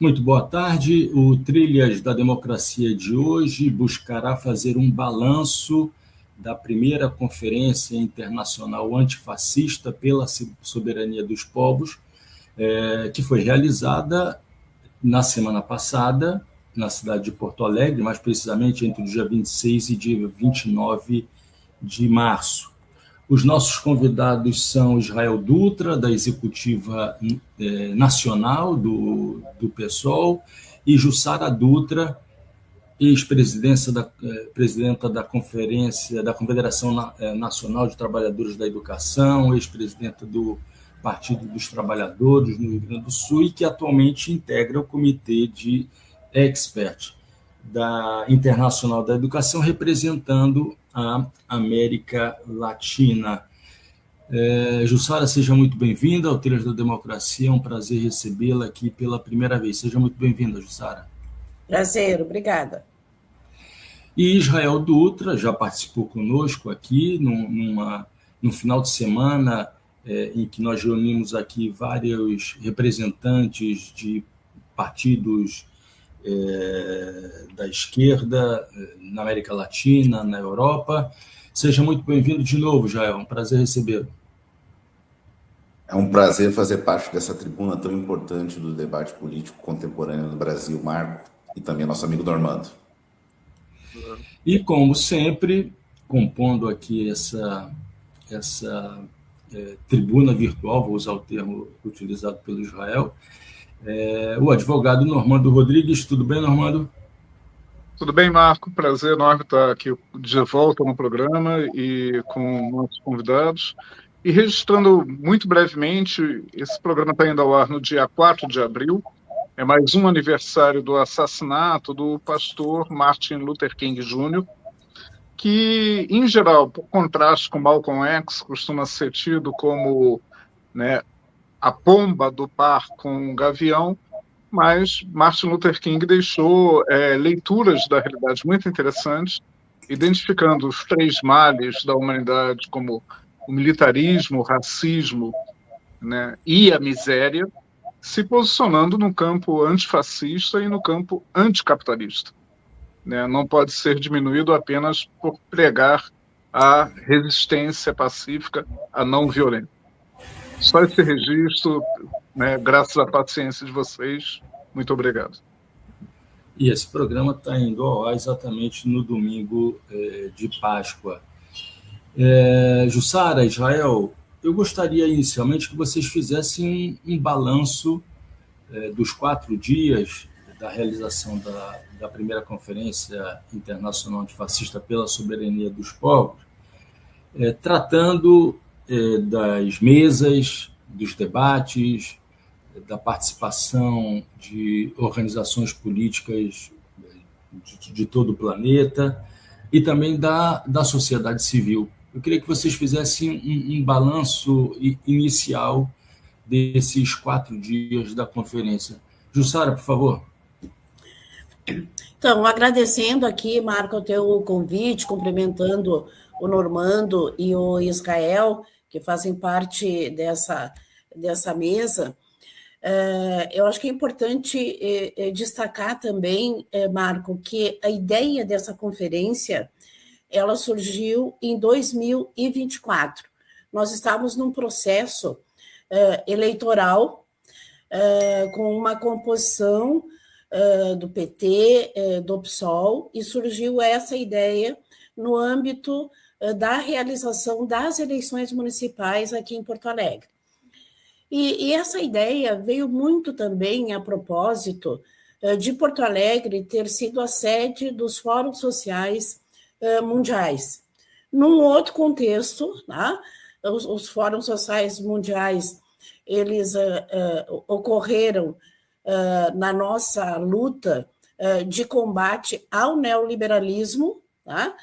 Muito boa tarde. O Trilhas da Democracia de hoje buscará fazer um balanço da primeira Conferência Internacional Antifascista pela Soberania dos Povos, que foi realizada na semana passada, na cidade de Porto Alegre, mais precisamente entre o dia 26 e dia 29 de março. Os nossos convidados são Israel Dutra, da Executiva Nacional do PSOL, e Jussara Dutra, presidenta da Conferência da Confederação Nacional de Trabalhadores da Educação, ex-presidenta do Partido dos Trabalhadores no Rio Grande do Sul e que atualmente integra o Comitê de Expert da Internacional da Educação, representando a América Latina. Jussara, seja muito bem-vinda ao Trilhas da Democracia, é um prazer recebê-la aqui pela primeira vez. Seja muito bem-vinda, Jussara. Prazer, obrigada. E Israel Dutra já participou conosco aqui no final de semana em que nós reunimos aqui vários representantes de partidos da esquerda na América Latina, na Europa. Seja muito bem-vindo de novo, Jael. É um prazer recebê-lo. É um prazer fazer parte dessa tribuna tão importante do debate político contemporâneo no Brasil, Marco, e também nosso amigo Normando. E, como sempre, compondo aqui essa tribuna virtual, vou usar o termo utilizado pelo Israel, o advogado Normando Rodrigues. Tudo bem, Normando? Tudo bem, Marco. Prazer enorme estar aqui de volta no programa e com nossos convidados. E registrando muito brevemente, esse programa está indo ao ar no dia 4 de abril, é mais um aniversário do assassinato do pastor Martin Luther King Jr., que, em geral, por contraste com Malcolm X, costuma ser tido como, né, a pomba do par com o gavião, mas Martin Luther King deixou leituras da realidade muito interessantes, identificando os três males da humanidade como o militarismo, o racismo, né, e a miséria, se posicionando no campo antifascista e no campo anticapitalista. Né? Não pode ser diminuído apenas por pregar a resistência pacífica, a não violência. Só esse registro, né, graças à paciência de vocês, muito obrigado. E esse programa está indo ao ar exatamente no domingo de Páscoa. Jussara, Israel, eu gostaria inicialmente que vocês fizessem um balanço dos 4 dias da realização da primeira Conferência Internacional Antifascista pela Soberania dos Povos, tratando das mesas, dos debates, da participação de organizações políticas de todo o planeta e também da sociedade civil. Eu queria que vocês fizessem um balanço inicial desses 4 dias da conferência. Jussara, por favor. Então, agradecendo aqui, Marco, o teu convite, cumprimentando o Normando e o Israel, que fazem parte dessa mesa. Eu acho que é importante destacar também, Marco, que a ideia dessa conferência ela surgiu em 2024. Nós estávamos num processo eleitoral com uma composição do PT, do PSOL, e surgiu essa ideia no âmbito da realização das eleições municipais aqui em Porto Alegre. E essa ideia veio muito também a propósito de Porto Alegre ter sido a sede dos fóruns sociais mundiais. Num outro contexto, né, os fóruns sociais mundiais, eles ocorreram na nossa luta de combate ao neoliberalismo, tá?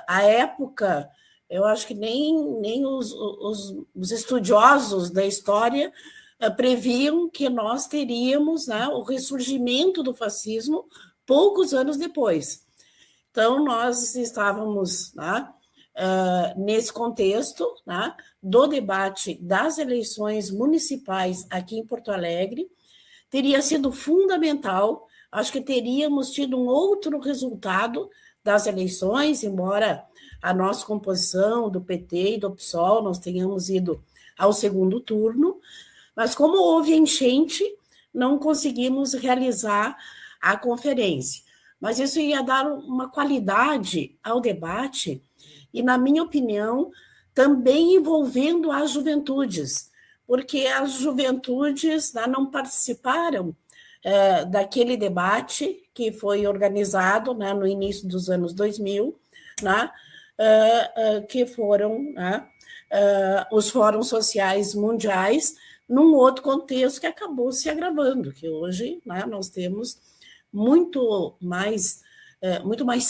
À época, eu acho que nem os estudiosos da história previam que nós teríamos, né, o ressurgimento do fascismo poucos anos depois. Então, nós estávamos, né, nesse contexto, né, do debate das eleições municipais aqui em Porto Alegre, teria sido fundamental. Acho que teríamos tido um outro resultado das eleições, embora a nossa composição do PT e do PSOL nós tenhamos ido ao segundo turno, mas como houve enchente, não conseguimos realizar a conferência. Mas isso ia dar uma qualidade ao debate e, na minha opinião, também envolvendo as juventudes, porque as juventudes não participaram daquele debate que foi organizado no início dos anos 2000, que foram os fóruns sociais mundiais, num outro contexto que acabou se agravando, que hoje nós temos muito mais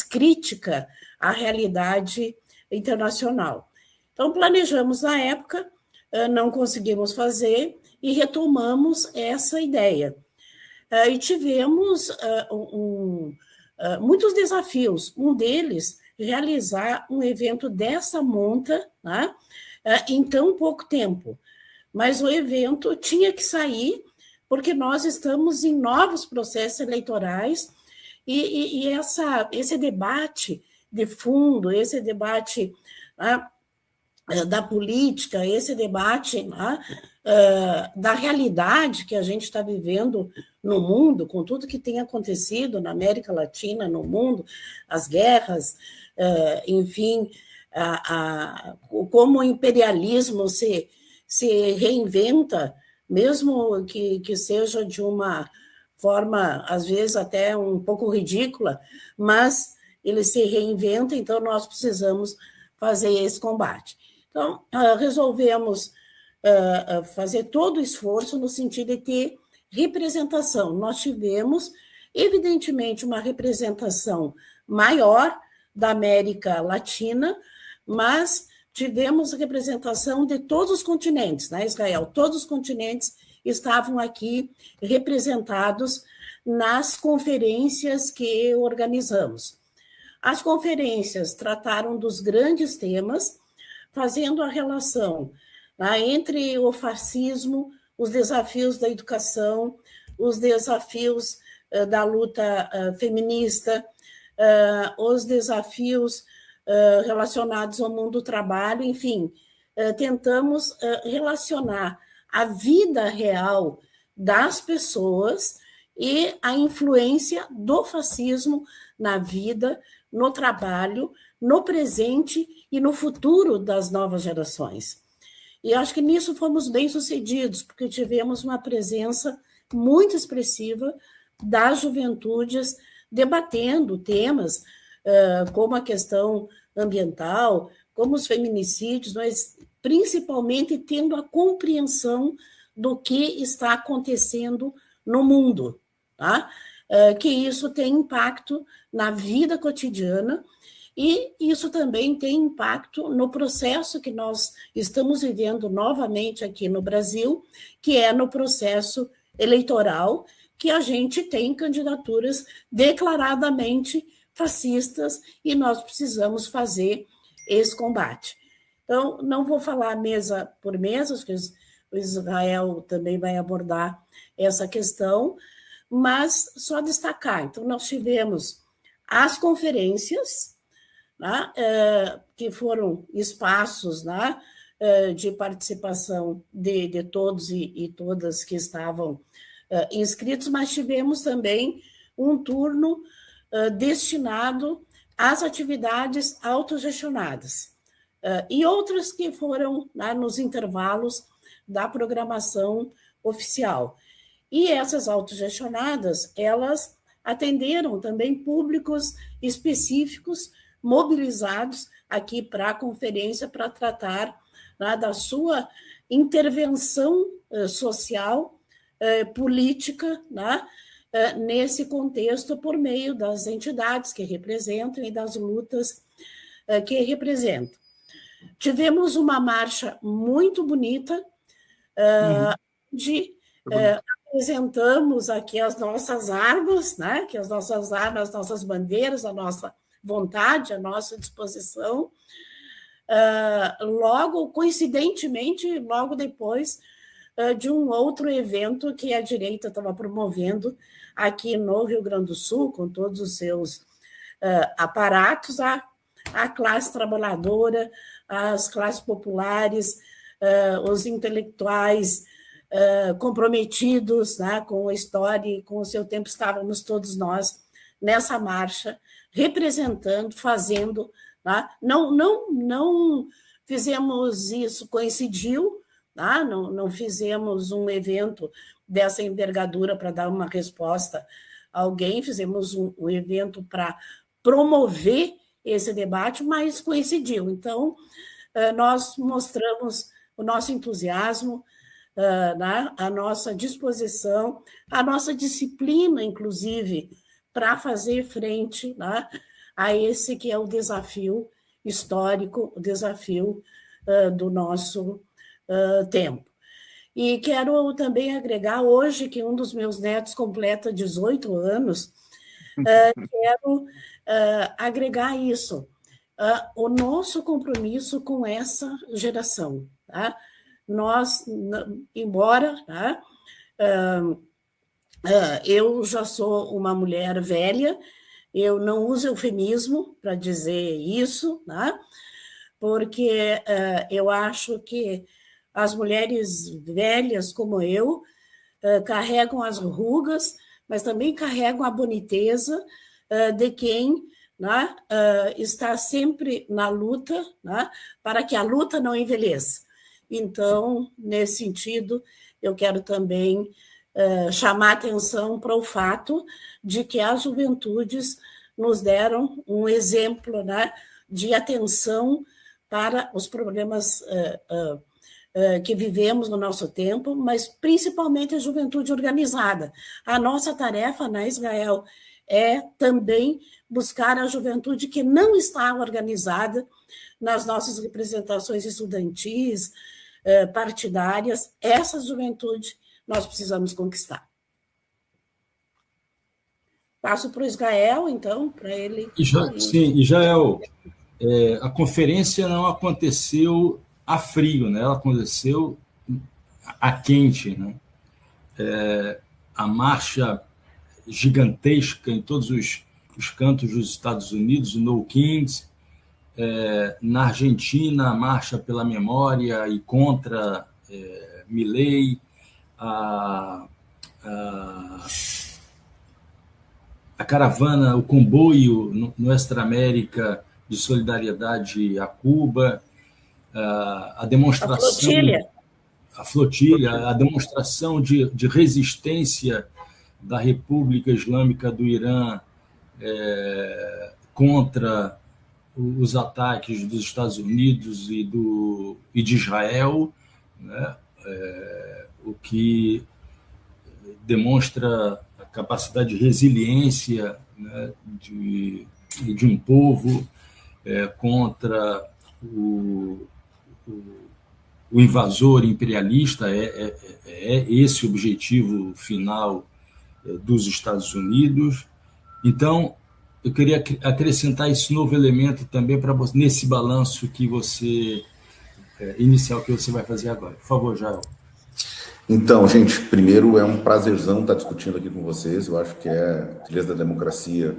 crítica à realidade internacional. Então, planejamos na época, não conseguimos fazer e retomamos essa ideia. E tivemos muitos desafios. Um deles, realizar um evento dessa monta em tão pouco tempo. Mas o evento tinha que sair, porque nós estamos em novos processos eleitorais e esse debate de fundo, esse debate da política, esse debate da realidade que a gente está vivendo no mundo, com tudo que tem acontecido na América Latina, no mundo, as guerras, enfim, como o imperialismo se reinventa, mesmo que seja de uma forma, às vezes, até um pouco ridícula, mas ele se reinventa, então nós precisamos fazer esse combate. Então, resolvemos fazer todo o esforço no sentido de ter representação. Nós tivemos, evidentemente, uma representação maior da América Latina, mas tivemos representação de todos os continentes, Israel? Todos os continentes estavam aqui representados nas conferências que organizamos. As conferências trataram dos grandes temas, fazendo a relação entre o fascismo, os desafios da educação, os desafios da luta feminista, os desafios relacionados ao mundo do trabalho, enfim, tentamos relacionar a vida real das pessoas e a influência do fascismo na vida, no trabalho, no presente e no futuro das novas gerações. E acho que nisso fomos bem-sucedidos, porque tivemos uma presença muito expressiva das juventudes debatendo temas como a questão ambiental, como os feminicídios, mas principalmente tendo a compreensão do que está acontecendo no mundo, que isso tem impacto na vida cotidiana e isso também tem impacto no processo que nós estamos vivendo novamente aqui no Brasil, que é no processo eleitoral, que a gente tem candidaturas declaradamente fascistas e nós precisamos fazer esse combate. Então, não vou falar mesa por mesa, acho que o Israel também vai abordar essa questão, mas só destacar. Então, nós tivemos as conferências, que foram espaços de participação de todos e todas que estavam inscritos, mas tivemos também um turno destinado às atividades autogestionadas e outras que foram nos intervalos da programação oficial. E essas autogestionadas, elas atenderam também públicos específicos mobilizados aqui para a conferência para tratar da sua intervenção social, política, nesse contexto por meio das entidades que representam e das lutas que representam. Tivemos uma marcha muito bonita, onde apresentamos aqui as nossas armas, que as nossas armas, as nossas bandeiras, a nossa vontade, a nossa disposição. Logo, coincidentemente, logo depois, de um outro evento que a direita estava promovendo aqui no Rio Grande do Sul, com todos os seus aparatos, a classe trabalhadora, as classes populares, os intelectuais comprometidos, né, com a história e com o seu tempo. Estávamos todos nós nessa marcha, representando, fazendo. Né? Não fizemos isso, coincidiu, né? Não fizemos um evento dessa envergadura para dar uma resposta a alguém, fizemos um evento para promover esse debate, mas coincidiu. Então, nós mostramos o nosso entusiasmo, né, a nossa disposição, a nossa disciplina, inclusive, para fazer frente, né, a esse que é o desafio histórico, o desafio do nosso tempo. E quero também agregar, hoje, que um dos meus netos completa 18 anos, quero agregar isso, o nosso compromisso com essa geração. Tá? Nós, embora, tá? Eu já sou uma mulher velha, eu não uso eufemismo para dizer isso, tá? Porque eu acho que as mulheres velhas como eu carregam as rugas, mas também carregam a boniteza de quem, né, está sempre na luta, né, para que a luta não envelheça. Então, nesse sentido, eu quero também chamar atenção para o fato de que as juventudes nos deram um exemplo, né, de atenção para os problemas que vivemos no nosso tempo, mas principalmente a juventude organizada. A nossa tarefa na Israel é também buscar a juventude que não está organizada nas nossas representações estudantis, partidárias. Essa juventude nós precisamos conquistar. Passo para o Israel, então, para ele... Sim, Israel, a conferência não aconteceu a frio, né? Ela aconteceu a quente, né? A marcha gigantesca em todos os cantos dos Estados Unidos, o No Kings, na Argentina, a marcha pela memória e contra Milei, a caravana, o comboio no Extra América de solidariedade a Cuba, a demonstração... A flotilha, a demonstração de resistência da República Islâmica do Irã contra os ataques dos Estados Unidos e de Israel, né? O que demonstra a capacidade de resiliência, né, de um povo contra o invasor imperialista. É esse o objetivo final dos Estados Unidos. Então, eu queria acrescentar esse novo elemento também para você, nesse balanço que você inicial que você vai fazer agora. Por favor, Jael. Então, gente, primeiro é um prazerzão estar discutindo aqui com vocês. Eu acho que Trilhas da Democracia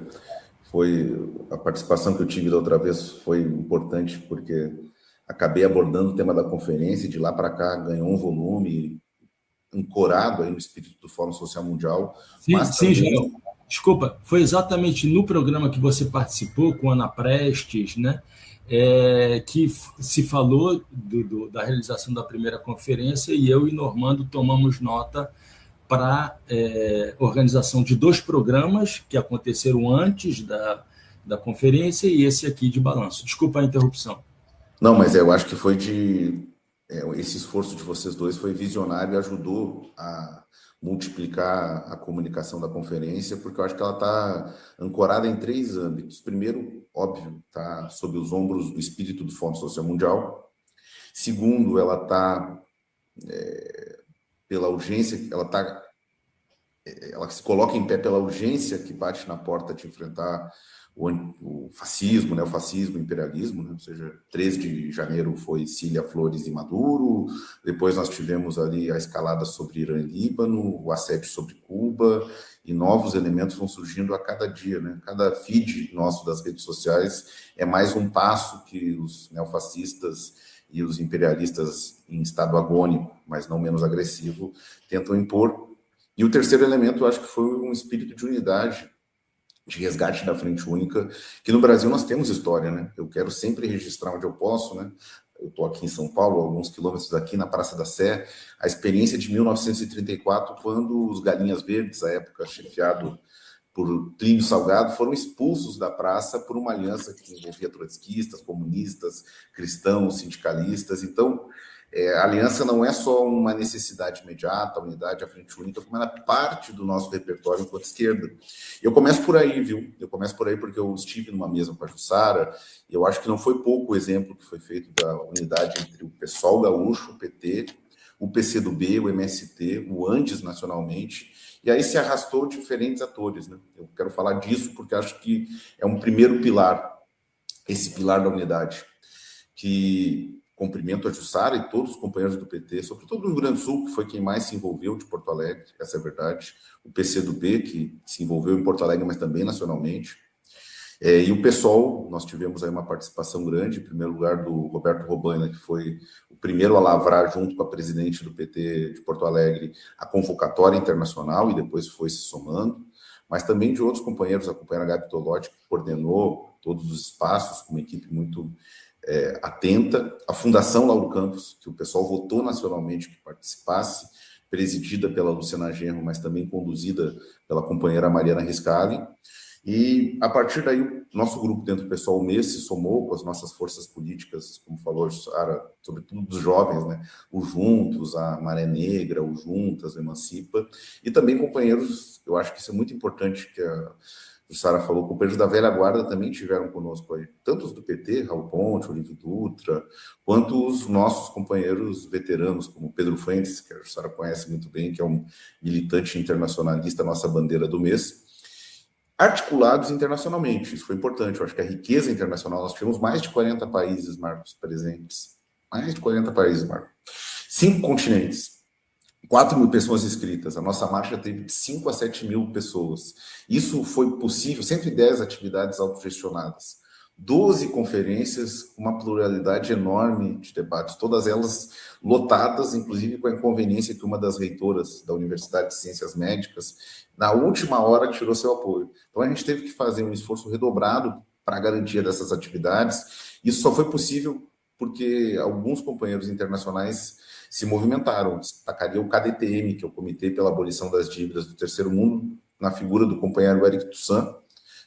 a participação que eu tive da outra vez foi importante, porque acabei abordando o tema da conferência e de lá para cá ganhou um volume ancorado aí no espírito do Fórum Social Mundial. Sim, Jael. Desculpa, foi exatamente no programa que você participou com a Ana Prestes, né, que se falou da realização da primeira conferência, e eu e Normando tomamos nota para organização de 2 programas que aconteceram antes da conferência e esse aqui de balanço. Desculpa a interrupção. Não, mas eu acho que foi esse esforço de vocês dois foi visionário e ajudou a multiplicar a comunicação da conferência, porque eu acho que ela está ancorada em 3 âmbitos. Primeiro, óbvio, está sob os ombros do espírito do Fórum Social Mundial. Segundo, ela está, pela urgência, ela está ela se coloca em pé pela urgência que bate na porta de enfrentar o fascismo, né, o fascismo, o imperialismo, né, ou seja, 13 de janeiro foi Cília Flores e Maduro, depois nós tivemos ali a escalada sobre Irã e Líbano, o assédio sobre Cuba, e novos elementos vão surgindo a cada dia, né, cada feed nosso das redes sociais é mais um passo que os neofascistas e os imperialistas em estado agônico, mas não menos agressivo, tentam impor. E o terceiro elemento, eu acho que foi um espírito de unidade, de resgate da Frente Única, que no Brasil nós temos história, né? Eu quero sempre registrar onde eu posso, né? Eu estou aqui em São Paulo, alguns quilômetros daqui, na Praça da Sé, a experiência de 1934, quando os Galinhas Verdes, à época chefiado por Plínio Salgado, foram expulsos da praça por uma aliança que envolvia trotskistas, comunistas, cristãos, sindicalistas. Então, a aliança não é só uma necessidade imediata, a unidade, a Frente Única, como ela é parte do nosso repertório enquanto esquerda. Eu começo por aí, viu? Eu começo por aí porque eu estive numa mesa com a Jussara, e eu acho que não foi pouco o exemplo que foi feito da unidade entre o PSOL gaúcho, o PT, o PCdoB, o MST, o Andes nacionalmente, e aí se arrastou diferentes atores, né? Eu quero falar disso porque acho que é um primeiro pilar, esse pilar da unidade, que cumprimento a Jussara e todos os companheiros do PT, sobretudo no Rio Grande do Sul, que foi quem mais se envolveu, de Porto Alegre, essa é a verdade, o PCdoB, que se envolveu em Porto Alegre, mas também nacionalmente, e o PSOL, nós tivemos aí uma participação grande, em primeiro lugar do Roberto Robaina, que foi o primeiro a lavrar, junto com a presidente do PT de Porto Alegre, a convocatória internacional, e depois foi se somando, mas também de outros companheiros, a companheira Gabi Tolotti, que coordenou todos os espaços, com uma equipe muito atenta, a Fundação Lauro Campos, que o pessoal votou nacionalmente que participasse, presidida pela Luciana Genro, mas também conduzida pela companheira Mariana Riscali, e a partir daí o nosso grupo dentro do pessoal, o MES, se somou com as nossas forças políticas, como falou a Sara, sobretudo dos jovens, né? O Juntos, a Maré Negra, o Juntas, o Emancipa, e também companheiros, eu acho que isso é muito importante, que a Sara falou, companheiros da velha guarda também estiveram conosco aí, tanto os do PT, Raul Ponte, Olívio Dutra, quanto os nossos companheiros veteranos, como Pedro Fuentes, que a Sara conhece muito bem, que é um militante internacionalista, nossa bandeira do mês, articulados internacionalmente, isso foi importante, eu acho que a riqueza internacional, nós tivemos mais de 40 países, Marcos, presentes, mais de 40 países, Marcos, 5 continentes, 4 mil pessoas inscritas, a nossa marcha teve de 5 a 7 mil pessoas. Isso foi possível, 110 atividades autogestionadas, 12 conferências, uma pluralidade enorme de debates, todas elas lotadas, inclusive com a inconveniência que uma das reitoras da Universidade de Ciências Médicas, na última hora, tirou seu apoio. Então a gente teve que fazer um esforço redobrado para a garantia dessas atividades. Isso só foi possível porque alguns companheiros internacionais se movimentaram. Destacaria o KDTM, que é o Comitê pela Abolição das Dívidas do Terceiro Mundo, na figura do companheiro Eric Toussaint,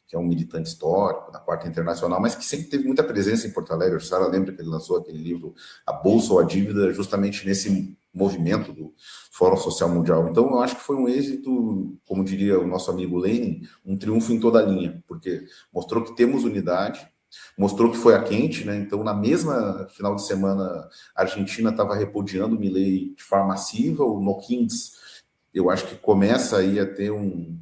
que é um militante histórico da Quarta Internacional, mas que sempre teve muita presença em Porto Alegre. A Sara lembra que ele lançou aquele livro A Bolsa ou a Dívida, justamente nesse movimento do Fórum Social Mundial. Então, eu acho que foi um êxito, como diria o nosso amigo Lenin, um triunfo em toda a linha, porque mostrou que temos unidade, mostrou que foi a quente, né? Então, na mesma final de semana, a Argentina estava repudiando o Milei de forma massiva, o Noquins, eu acho que começa aí a ter um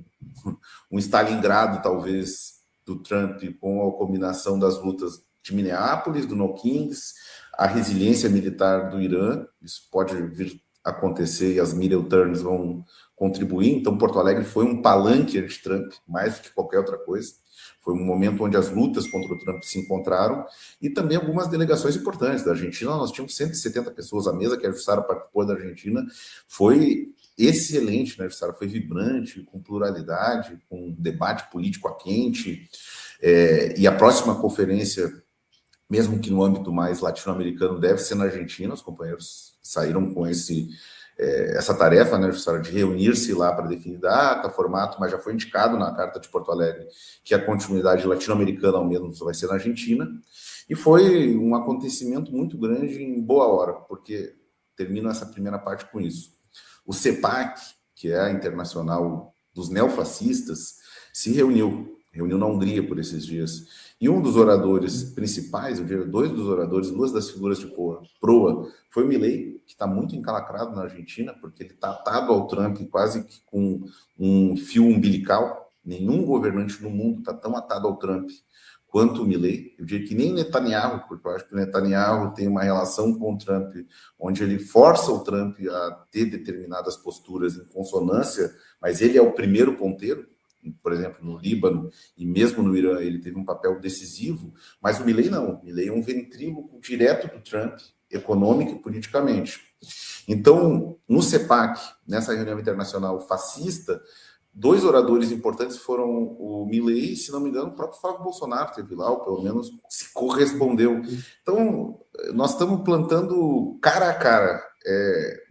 Stalingrado, talvez, do Trump, com a combinação das lutas de Minneapolis, do Noquins, a resiliência militar do Irã, isso pode vir a acontecer e as middle terms vão contribuir. Então, Porto Alegre foi um palanque anti-Trump, mais do que qualquer outra coisa. Foi um momento onde as lutas contra o Trump se encontraram, e também algumas delegações importantes. Da Argentina, nós tínhamos 170 pessoas. A mesa que a Jussara participou da Argentina foi excelente, né, Jussara? Foi vibrante, com pluralidade, com debate político a quente. E a próxima conferência, mesmo que no âmbito mais latino-americano, deve ser na Argentina. Os companheiros saíram com essa tarefa, né, Jussara, de reunir-se lá para definir data, formato, mas já foi indicado na Carta de Porto Alegre que a continuidade latino-americana, ao menos, vai ser na Argentina. E foi um acontecimento muito grande em boa hora, porque termino essa primeira parte com isso. O CEPAC, que é a Internacional dos Neofascistas, se reuniu reuniu na Hungria por esses dias. E um dos oradores principais, eu diria, duas das figuras de proa, foi o Milei, que está muito encalacrado na Argentina, porque ele está atado ao Trump quase que com um fio umbilical. Nenhum governante no mundo está tão atado ao Trump quanto o Milei. Eu diria que nem Netanyahu, porque eu acho que o Netanyahu tem uma relação com o Trump, onde ele força o Trump a ter determinadas posturas em consonância, mas ele é o primeiro ponteiro. Por exemplo, no Líbano e mesmo no Irã, ele teve um papel decisivo, mas o Milei não. O Milei é um ventríloco direto do Trump, econômico e politicamente. Então, no CEPAC, nessa reunião internacional fascista, dois oradores importantes foram o Milei e, se não me engano, o próprio Flávio Bolsonaro teve lá, ou pelo menos se correspondeu. Então, nós estamos plantando cara a cara,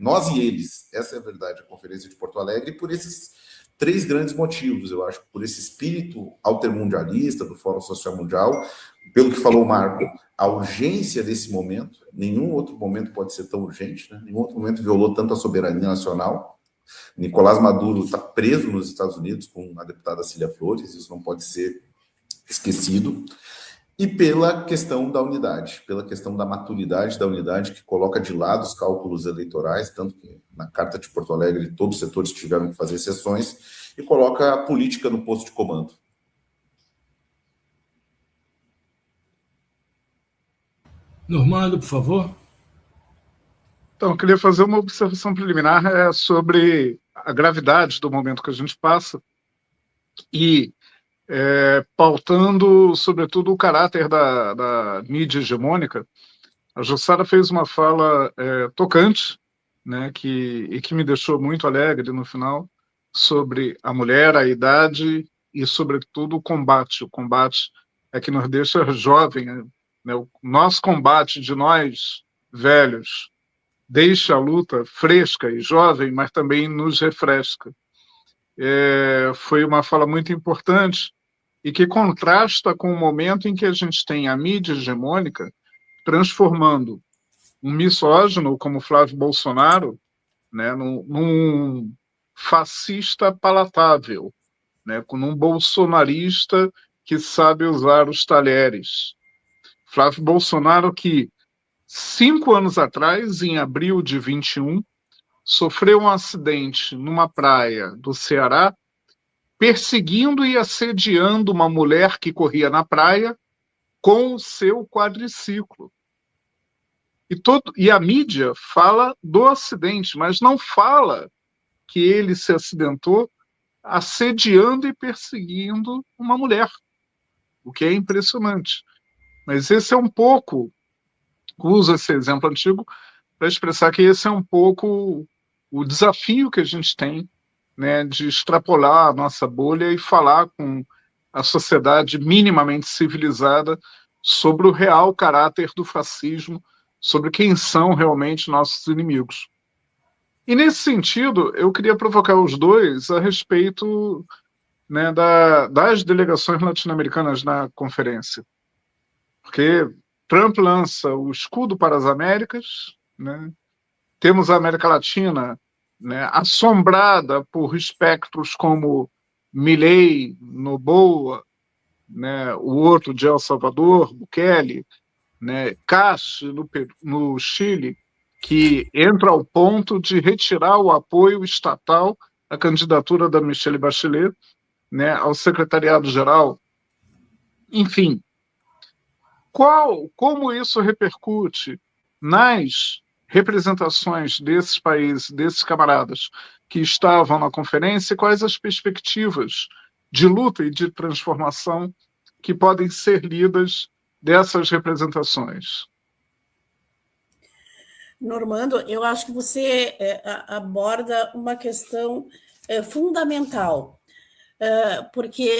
nós e eles. Essa é a verdade, a Conferência de Porto Alegre, por esses 3 grandes motivos, eu acho, por esse espírito altermundialista do Fórum Social Mundial, pelo que falou o Marco, a urgência desse momento, nenhum outro momento pode ser tão urgente, né? Nenhum outro momento violou tanto a soberania nacional. Nicolás Maduro está preso nos Estados Unidos com a deputada Cília Flores, isso não pode ser esquecido. E pela questão da unidade, pela questão da maturidade da unidade, que coloca de lado os cálculos eleitorais, tanto que na Carta de Porto Alegre todos os setores tiveram que fazer sessões, e coloca a política no posto de comando. Normando, por favor. Então, eu queria fazer uma observação preliminar sobre a gravidade do momento que a gente passa e pautando, sobretudo, o caráter da mídia hegemônica. A Jussara fez uma fala tocante, né, que me deixou muito alegre no final, sobre a mulher, a idade e, sobretudo, o combate. O combate é que nos deixa jovem, né? O nosso combate de nós, velhos, deixa a luta fresca e jovem, mas também nos refresca. Foi uma fala muito importante e que contrasta com o momento em que a gente tem a mídia hegemônica transformando um misógino como Flávio Bolsonaro, né, num fascista palatável, né, com um bolsonarista que sabe usar os talheres. Flávio Bolsonaro que 5 anos atrás, em abril de 21, sofreu um acidente numa praia do Ceará, perseguindo e assediando uma mulher que corria na praia com o seu quadriciclo. E a mídia fala do acidente, mas não fala que ele se acidentou assediando e perseguindo uma mulher, o que é impressionante. Mas esse é um pouco, uso esse exemplo antigo para expressar que esse é um pouco o desafio que a gente tem, né, de extrapolar a nossa bolha e falar com a sociedade minimamente civilizada sobre o real caráter do fascismo, sobre quem são realmente nossos inimigos. E, nesse sentido, eu queria provocar os dois a respeito, né, das delegações latino-americanas na conferência. Porque Trump lança o escudo para as Américas, né? Temos a América Latina, né, assombrada por espectros como Milei, Noboa, né, o outro de El Salvador, Bukele, né, Kass no Chile, que entra ao ponto de retirar o apoio estatal à candidatura da Michelle Bachelet, né, ao secretariado-geral. Enfim, como isso repercute nas representações desses países, desses camaradas que estavam na conferência, quais as perspectivas de luta e de transformação que podem ser lidas dessas representações? Normando, eu acho que você aborda uma questão fundamental, porque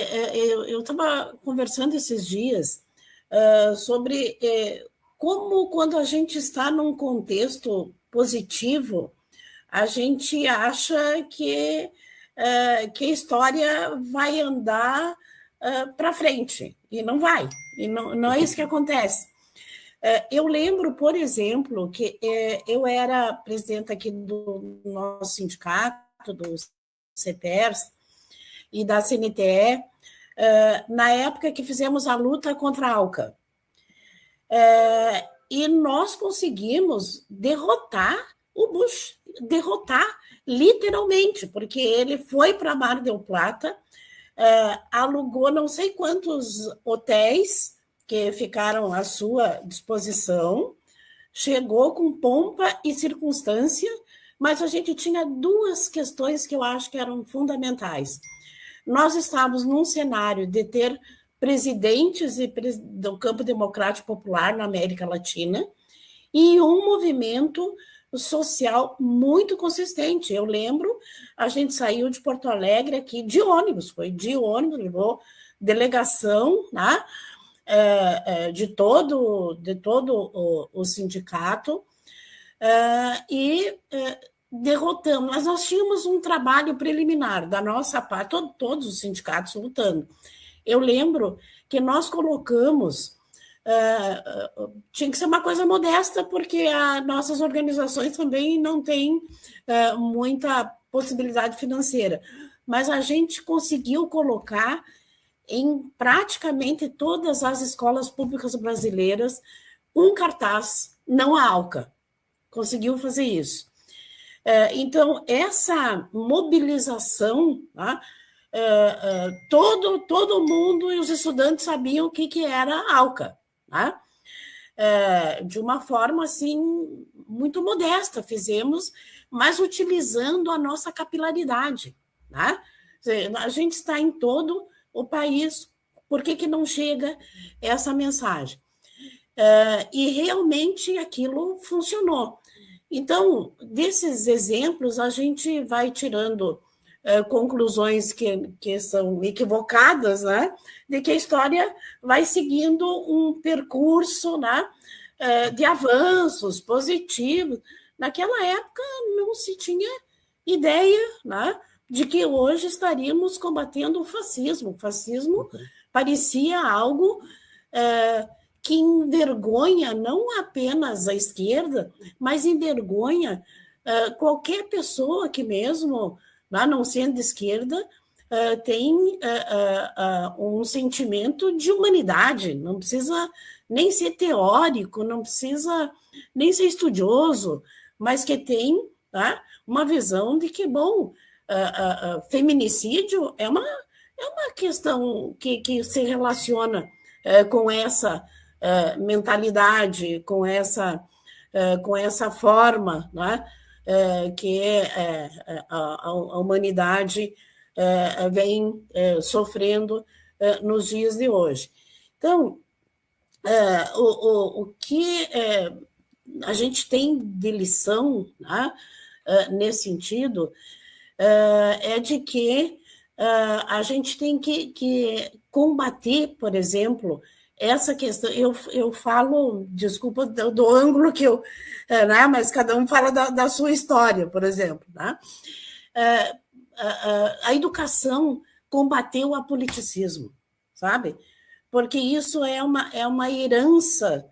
eu estava conversando esses dias sobre como, quando a gente está num contexto positivo, a gente acha que a história vai andar para frente, e não vai, e não é isso que acontece. Eu lembro, por exemplo, que eu era presidenta aqui do nosso sindicato, do CEPERS, e da CNTE, na época que fizemos a luta contra a ALCA. E nós conseguimos derrotar o Bush, derrotar literalmente, porque ele foi para Mar del Plata, alugou não sei quantos hotéis que ficaram à sua disposição, chegou com pompa e circunstância, mas a gente tinha duas questões que eu acho que eram fundamentais. Nós estávamos num cenário de ter presidentes do campo democrático popular na América Latina e um movimento social muito consistente. Eu lembro, a gente saiu de Porto Alegre aqui de ônibus, levou delegação, né, de todo o sindicato, e derrotamos. Mas nós tínhamos um trabalho preliminar da nossa parte, todos os sindicatos lutando. Eu lembro que nós colocamos, tinha que ser uma coisa modesta, porque as nossas organizações também não têm muita possibilidade financeira, mas a gente conseguiu colocar em praticamente todas as escolas públicas brasileiras um cartaz, não a ALCA. Conseguiu fazer isso. Então, essa mobilização, tá? Todo mundo e os estudantes sabiam o que era a ALCA, tá? De uma forma assim muito modesta fizemos, mas utilizando a nossa capilaridade, tá? A gente está em todo o país, por que não chega essa mensagem? E realmente aquilo funcionou. Então, desses exemplos, a gente vai tirando conclusões que são equivocadas, né? De que a história vai seguindo um percurso, né? De avanços positivos. Naquela época não se tinha ideia, né? De que hoje estaríamos combatendo o fascismo. O fascismo parecia algo que envergonha não apenas a esquerda, mas envergonha qualquer pessoa que mesmo, não sendo de esquerda, tem um sentimento de humanidade, não precisa nem ser teórico, não precisa nem ser estudioso, mas que tem, tá, uma visão de que, bom, feminicídio é uma questão que se relaciona com essa mentalidade, com essa forma, né, que a humanidade vem sofrendo nos dias de hoje. Então, o que a gente tem de lição, né, nesse sentido é de que a gente tem que combater, por exemplo, essa questão. Eu falo, desculpa do ângulo que eu, né, mas cada um fala da sua história, por exemplo, né? A educação combateu o apoliticismo, sabe? Porque isso é uma herança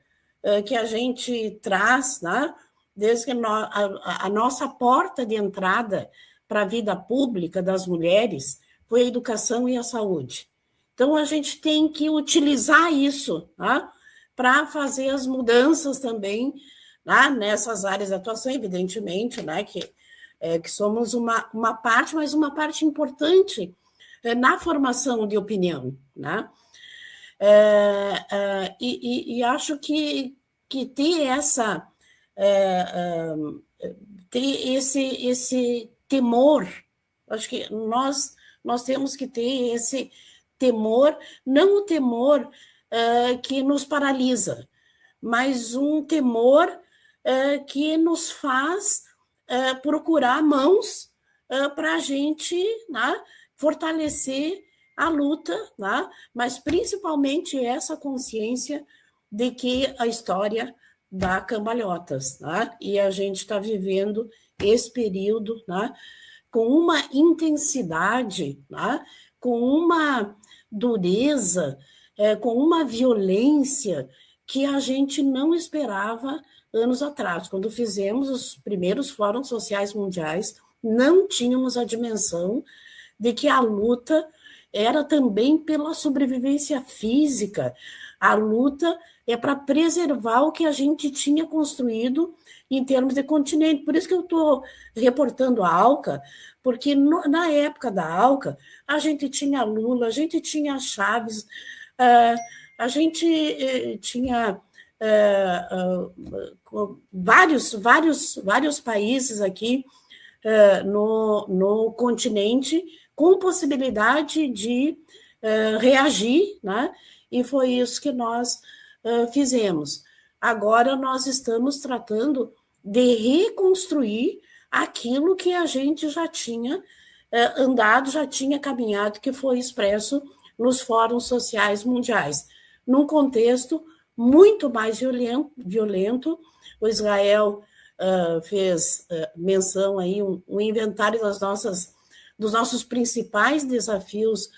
que a gente traz, né? Desde que a nossa porta de entrada para a vida pública das mulheres foi a educação e a saúde. Então, a gente tem que utilizar isso, tá, para fazer as mudanças também, né, nessas áreas de atuação, evidentemente, né, que somos uma parte, mas uma parte importante na formação de opinião, né? E acho que ter esse temor, acho que nós temos que ter esse temor, não o temor que nos paralisa, mas um temor que nos faz procurar mãos para a gente, né, fortalecer a luta, né, mas principalmente essa consciência de que a história dá cambalhotas, né, e a gente está vivendo esse período, né, com uma intensidade, né, com uma dureza, com uma violência que a gente não esperava anos atrás. Quando fizemos os primeiros fóruns sociais mundiais, não tínhamos a dimensão de que a luta era também pela sobrevivência física. A luta é para preservar o que a gente tinha construído em termos de continente. Por isso que eu estou reportando a ALCA, porque na época da ALCA, a gente tinha Lula, a gente tinha Chaves, a gente tinha vários países aqui no continente com possibilidade de reagir, né? E foi isso que nós fizemos. Agora nós estamos tratando de reconstruir aquilo que a gente já tinha andado, já tinha caminhado, que foi expresso nos fóruns sociais mundiais, num contexto muito mais violento. O Israel fez menção aí, um inventário dos nossos principais desafios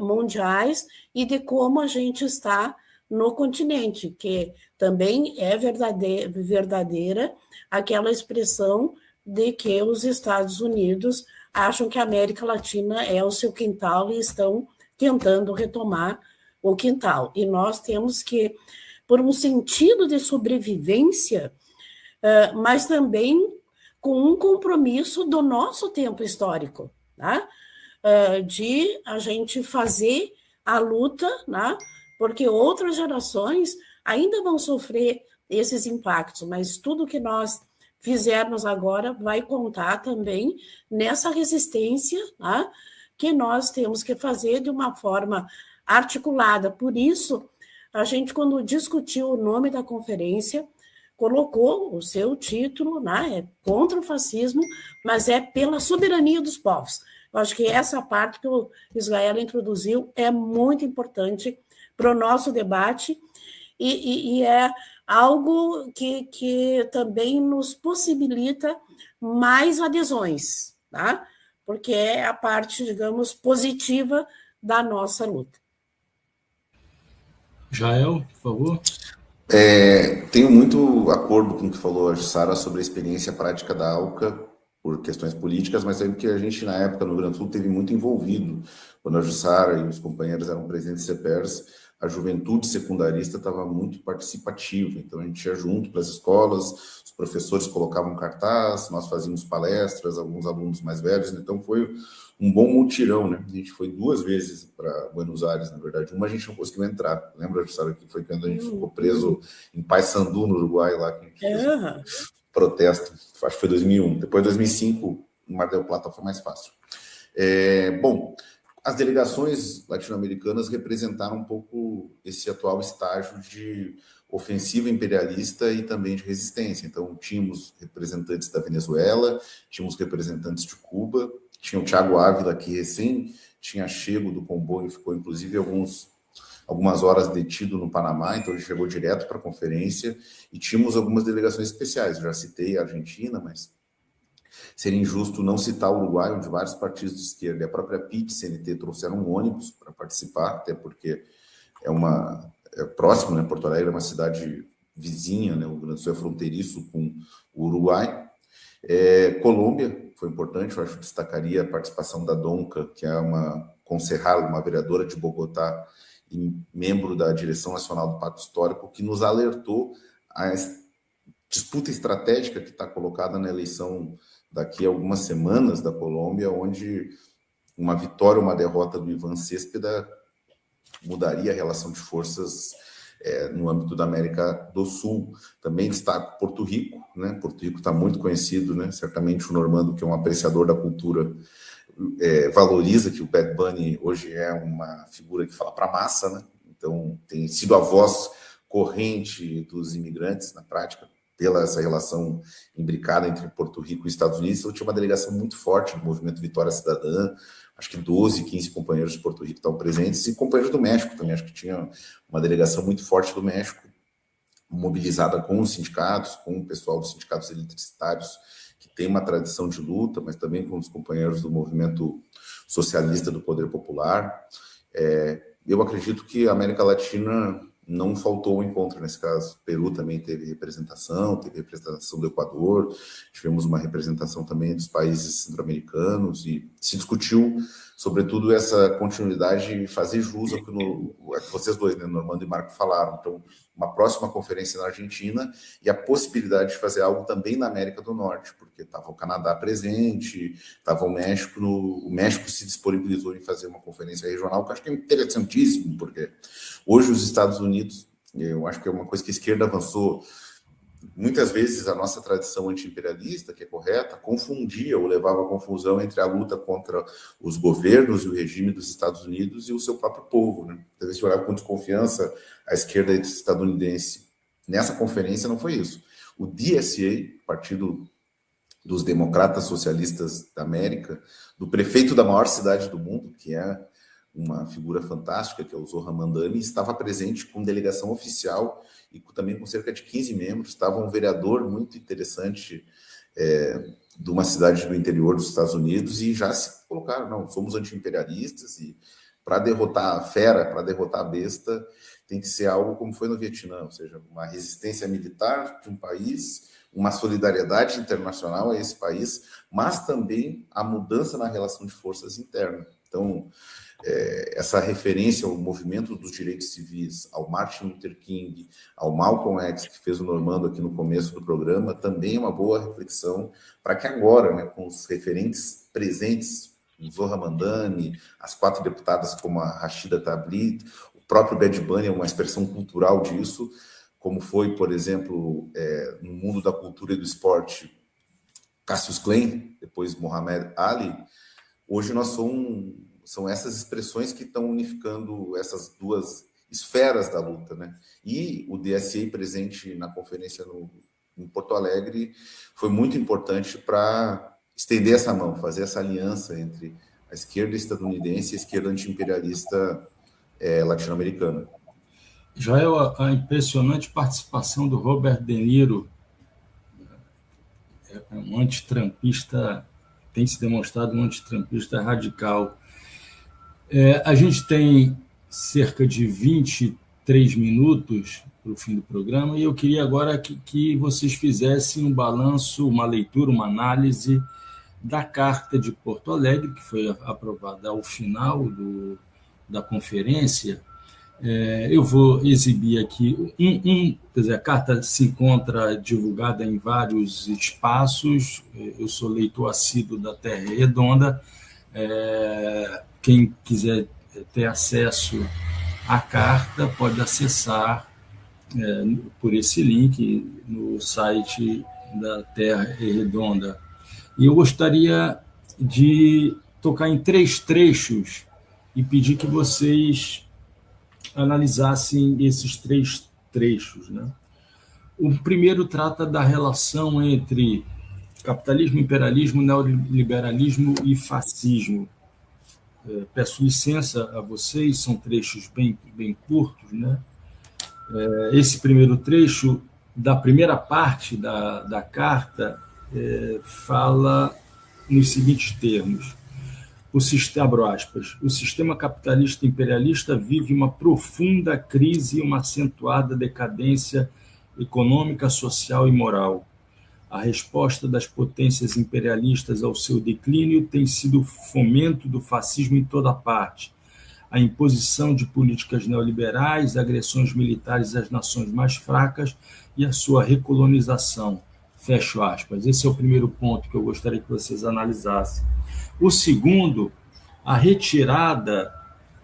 mundiais e de como a gente está no continente, que também é verdadeira aquela expressão de que os Estados Unidos acham que a América Latina é o seu quintal e estão tentando retomar o quintal. E nós temos que, por um sentido de sobrevivência, mas também com um compromisso do nosso tempo histórico, né? De a gente fazer a luta, né? Porque outras gerações ainda vão sofrer esses impactos, mas tudo que nós fizermos agora vai contar também nessa resistência, né? Que nós temos que fazer de uma forma articulada. Por isso, a gente, quando discutiu o nome da conferência, colocou o seu título, né? É contra o fascismo, mas é pela soberania dos povos. Eu acho que essa parte que o Israel introduziu é muito importante para o nosso debate e é algo que também nos possibilita mais adesões, tá? Porque é a parte, digamos, positiva da nossa luta. Jael, por favor. Tenho muito acordo com o que falou a Jussara sobre a experiência prática da ALCA por questões políticas, mas é porque a gente, na época, no Rio Grande do Sul, teve muito envolvido. Quando a Jussara e os companheiros eram presidentes do CEPERS, a juventude secundarista estava muito participativa, então a gente ia junto para as escolas, os professores colocavam cartaz, nós fazíamos palestras, alguns alunos mais velhos, então foi um bom mutirão, né? A gente foi 2 vezes para Buenos Aires, na verdade. Uma a gente não conseguiu entrar, lembra, Jussara, que foi quando a gente ficou preso em Payssandu, no Uruguai, lá, que a gente fez protesto, acho que foi 2001. Depois, 2005, no Mar del Plata foi mais fácil. Bom, as delegações latino-americanas representaram um pouco esse atual estágio de ofensiva imperialista e também de resistência. Então, tínhamos representantes da Venezuela, tínhamos representantes de Cuba, tinha o Thiago Ávila, que recém tinha chego do comboio, ficou inclusive algumas horas detido no Panamá, então ele chegou direto para a conferência, e tínhamos algumas delegações especiais. Eu já citei a Argentina, mas seria injusto não citar o Uruguai, onde vários partidos de esquerda e a própria PIT-CNT trouxeram um ônibus para participar, até porque é próximo, né? Porto Alegre é uma cidade vizinha, né? O Rio Grande do Sul é fronteiriço com o Uruguai. Colômbia foi importante, eu acho que destacaria a participação da Donca, que é uma concejal, uma vereadora de Bogotá e membro da direção nacional do Pacto Histórico, que nos alertou a disputa estratégica que está colocada na eleição daqui a algumas semanas da Colômbia, onde uma vitória ou uma derrota do Iván Céspedes mudaria a relação de forças no âmbito da América do Sul. Também destaco Porto Rico, né? Porto Rico está muito conhecido, né? Certamente o Normando, que é um apreciador da cultura, valoriza que o Bad Bunny hoje é uma figura que fala para a massa, né? Então tem sido a voz corrente dos imigrantes na prática, pela essa relação imbricada entre Porto Rico e Estados Unidos. Então tinha uma delegação muito forte do movimento Vitória Cidadã, acho que 12, 15 companheiros de Porto Rico estavam presentes, e companheiros do México também, acho que tinha uma delegação muito forte do México, mobilizada com os sindicatos, com o pessoal dos sindicatos eletricitários, que tem uma tradição de luta, mas também com os companheiros do movimento socialista do Poder Popular. Eu acredito que a América Latina não faltou o encontro nesse caso. Peru também teve representação do Equador, tivemos uma representação também dos países centro-americanos, e se discutiu sobretudo essa continuidade e fazer jus ao que vocês dois, né, Normando e Marco, falaram. Então, uma próxima conferência na Argentina e a possibilidade de fazer algo também na América do Norte, porque estava o Canadá presente, estava o México, o México se disponibilizou em fazer uma conferência regional, que eu acho que é interessantíssimo, porque hoje os Estados Unidos, eu acho que é uma coisa que a esquerda avançou. Muitas vezes a nossa tradição anti-imperialista, que é correta, confundia ou levava a confusão entre a luta contra os governos e o regime dos Estados Unidos e o seu próprio povo, né? Às vezes olhava com desconfiança a esquerda estadunidense. Nessa conferência não foi isso. O DSA, Partido dos Democratas Socialistas da América, do prefeito da maior cidade do mundo, que é uma figura fantástica, que é o Zohran Mamdani, estava presente com delegação oficial e também com cerca de 15 membros. Estava um vereador muito interessante de uma cidade do interior dos Estados Unidos e já se colocaram, não, somos anti-imperialistas e para derrotar a fera, para derrotar a besta, tem que ser algo como foi no Vietnã, ou seja, uma resistência militar de um país, uma solidariedade internacional a esse país, mas também a mudança na relação de forças interna. Então, essa referência ao movimento dos direitos civis, ao Martin Luther King, ao Malcolm X, que fez o Normando aqui no começo do programa, também é uma boa reflexão para que agora, né, com os referentes presentes, o Zohran Mamdani, as 4 deputadas como a Rashida Tlaib, o próprio Bad Bunny é uma expressão cultural disso, como foi, por exemplo, no mundo da cultura e do esporte, Cassius Clay, depois Muhammad Ali. Hoje nós são essas expressões que estão unificando essas duas esferas da luta, né? E o DSA presente na conferência em Porto Alegre foi muito importante para estender essa mão, fazer essa aliança entre a esquerda estadunidense e a esquerda anti-imperialista latino-americana. Joel, a impressionante participação do Robert De Niro, é um antitrampista, tem se demonstrado um antitrampista radical. A gente tem cerca de 23 minutos para o fim do programa e eu queria agora que vocês fizessem um balanço, uma leitura, uma análise da Carta de Porto Alegre, que foi aprovada ao final da conferência. Eu vou exibir aqui quer dizer, a carta se encontra divulgada em vários espaços. Eu sou leitor assíduo da Terra Redonda. Quem quiser ter acesso à carta pode acessar por esse link no site da Terra Redonda. E eu gostaria de tocar em 3 trechos e pedir que vocês analisassem esses 3 trechos, né? O primeiro trata da relação entre capitalismo, imperialismo, neoliberalismo e fascismo. Peço licença a vocês, são trechos bem curtos, né? Esse primeiro trecho, da primeira parte da carta, fala nos seguintes termos. Abro aspas, o sistema capitalista imperialista vive uma profunda crise e uma acentuada decadência econômica, social e moral. A resposta das potências imperialistas ao seu declínio tem sido o fomento do fascismo em toda parte, a imposição de políticas neoliberais, agressões militares às nações mais fracas e a sua recolonização. Fecho aspas. Esse é o primeiro ponto que eu gostaria que vocês analisassem. O segundo, a retirada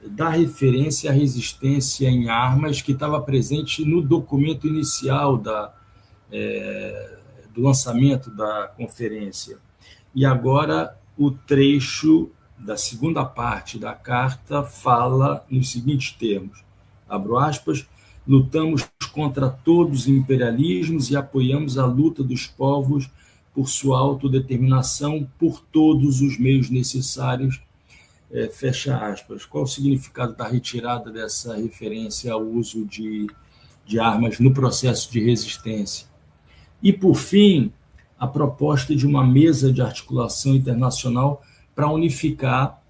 da referência à resistência em armas que estava presente no documento inicial do lançamento da conferência. E agora o trecho da segunda parte da carta fala nos seguintes termos, abro aspas, lutamos contra todos os imperialismos e apoiamos a luta dos povos por sua autodeterminação por todos os meios necessários, fecha aspas. Qual o significado da retirada dessa referência ao uso de armas no processo de resistência? E, por fim, a proposta de uma mesa de articulação internacional para unificar,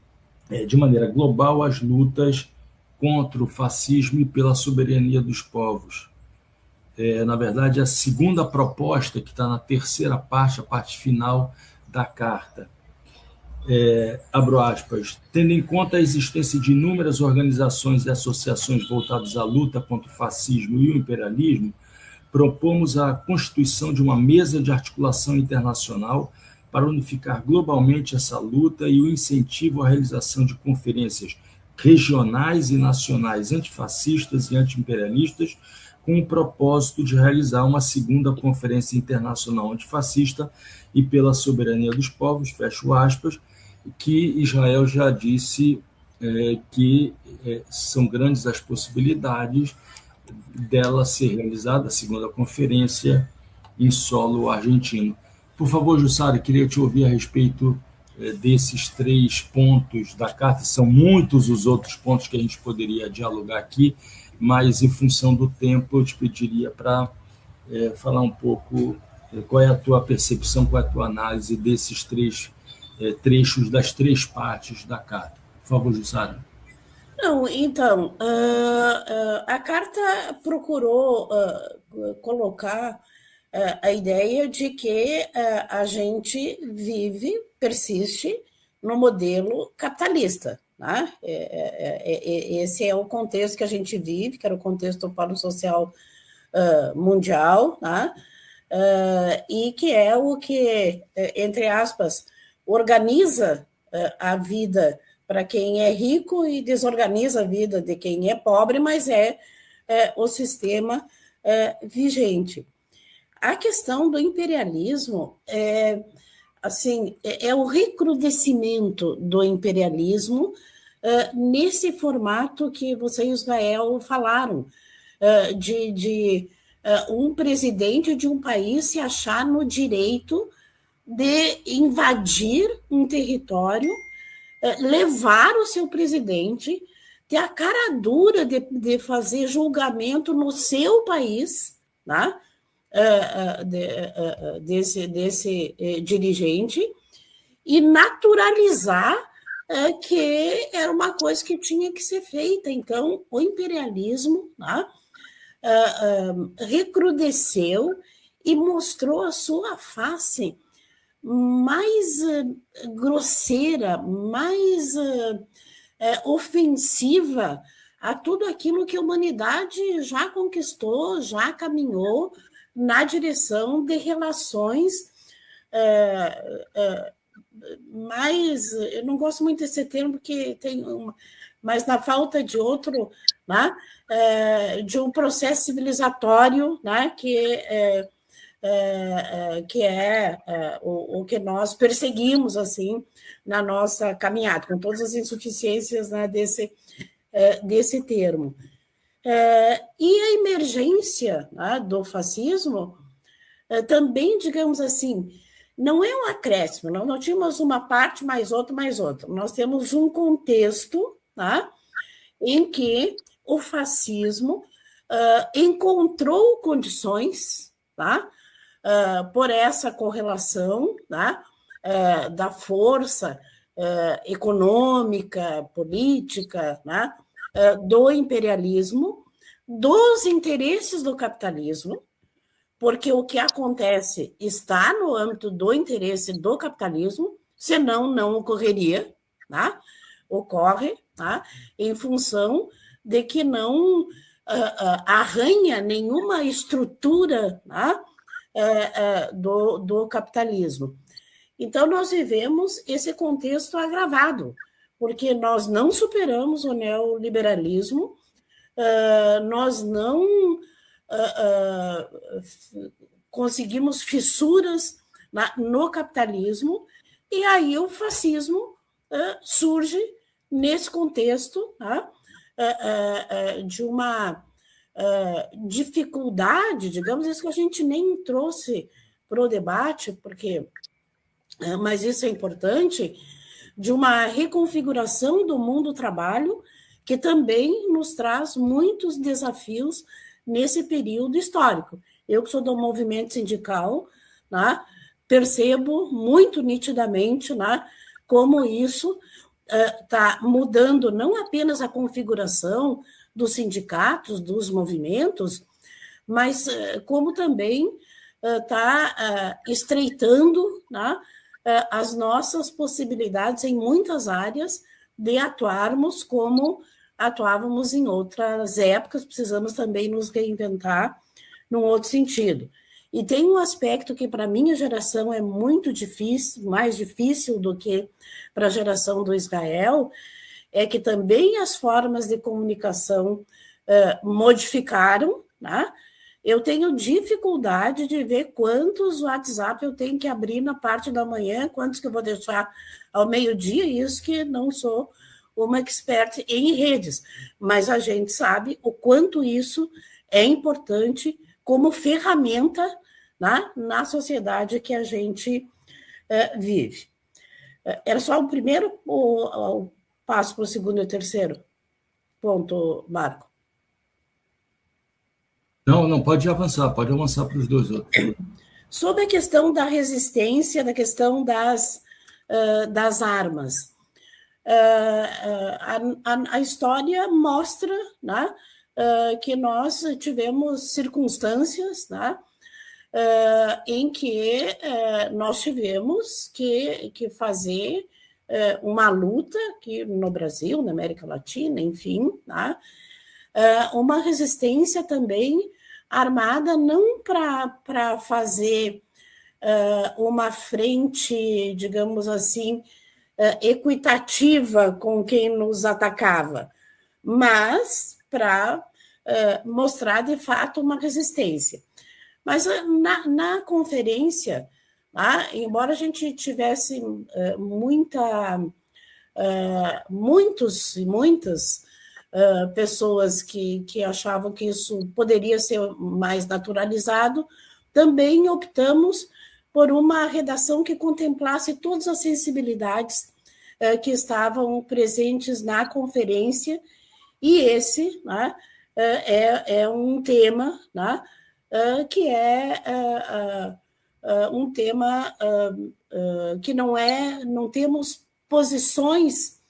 de maneira global, as lutas contra o fascismo e pela soberania dos povos. Na verdade, a segunda proposta, que está na terceira parte, a parte final da carta. abro aspas, tendo em conta a existência de inúmeras organizações e associações voltadas à luta contra o fascismo e o imperialismo, propomos a constituição de uma mesa de articulação internacional para unificar globalmente essa luta e o incentivo à realização de conferências regionais e nacionais antifascistas e antiimperialistas, com o propósito de realizar uma segunda conferência internacional antifascista e pela soberania dos povos, fecho aspas, que Israel já disse que são grandes as possibilidades dela ser realizada, a segunda conferência, em solo argentino. Por favor, Jussara, queria te ouvir a respeito desses 3 pontos da carta. São muitos os outros pontos que a gente poderia dialogar aqui, mas, em função do tempo, eu te pediria para falar um pouco qual é a tua percepção, qual é a tua análise desses 3 trechos das 3 partes da carta. Por favor, Jussara. Não, então, a carta procurou colocar a ideia de que a gente persiste no modelo capitalista, né? Esse é o contexto que a gente vive, que era o contexto do Fórum Social Mundial, né? E que é o que, entre aspas, organiza a vida para quem é rico e desorganiza a vida de quem é pobre, mas é o sistema vigente. A questão do imperialismo é o recrudescimento do imperialismo nesse formato que você e Israel falaram, de um presidente de um país se achar no direito de invadir um território, levar o seu presidente, ter a cara dura de fazer julgamento no seu país, né? Desse dirigente, e naturalizar que era uma coisa que tinha que ser feita. Então, o imperialismo, né, recrudesceu e mostrou a sua face mais grosseira, mais ofensiva a tudo aquilo que a humanidade já conquistou, já caminhou na direção de relações mais... Eu não gosto muito desse termo, porque tem mas na falta de outro, né, de um processo civilizatório, né, que é o que nós perseguimos assim na nossa caminhada, com todas as insuficiências, né, desse termo. E a emergência, né, do fascismo também, digamos assim, não é um acréscimo, não tínhamos uma parte mais outra, nós temos um contexto, né, em que o fascismo encontrou condições, tá, por essa correlação, né, da força econômica, política, né, do imperialismo, dos interesses do capitalismo, porque o que acontece está no âmbito do interesse do capitalismo, senão não ocorreria, né? Ocorre, tá? Em função de que não arranha nenhuma estrutura, né, do capitalismo. Então, nós vivemos esse contexto agravado, porque nós não superamos o neoliberalismo, nós não conseguimos fissuras no capitalismo, e aí o fascismo surge nesse contexto, tá, de uma dificuldade, digamos, isso que a gente nem trouxe para o debate, porque, mas isso é importante, de uma reconfiguração do mundo do trabalho, que também nos traz muitos desafios nesse período histórico. Eu, que sou do movimento sindical, né, percebo muito nitidamente, né, como isso está mudando não apenas a configuração dos sindicatos, dos movimentos, mas como também está estreitando, né, as nossas possibilidades em muitas áreas de atuarmos como atuávamos em outras épocas, precisamos também nos reinventar num outro sentido. E tem um aspecto que para a minha geração é muito difícil, mais difícil do que para a geração do Israel, é que também as formas de comunicação modificaram, né? Eu tenho dificuldade de ver quantos WhatsApp eu tenho que abrir na parte da manhã, quantos que eu vou deixar ao meio-dia, isso que não sou uma expert em redes, mas a gente sabe o quanto isso é importante como ferramenta, né, na sociedade que a gente vive. Era só o primeiro ou passo para o segundo e o terceiro ponto, Marco? Não, pode avançar para os dois outros. Sobre a questão da resistência, da questão das armas. A história mostra, né, que nós tivemos circunstâncias, né, em que nós tivemos que fazer uma luta aqui no Brasil, na América Latina, enfim, né, uma resistência também armada, não para fazer uma frente, digamos assim, equitativa com quem nos atacava, mas para mostrar, de fato, uma resistência. Mas na conferência, embora a gente tivesse muitas pessoas que achavam que isso poderia ser mais naturalizado, também optamos por uma redação que contemplasse todas as sensibilidades que estavam presentes na conferência, e esse, né, é um tema, né, que é um tema que não temos posições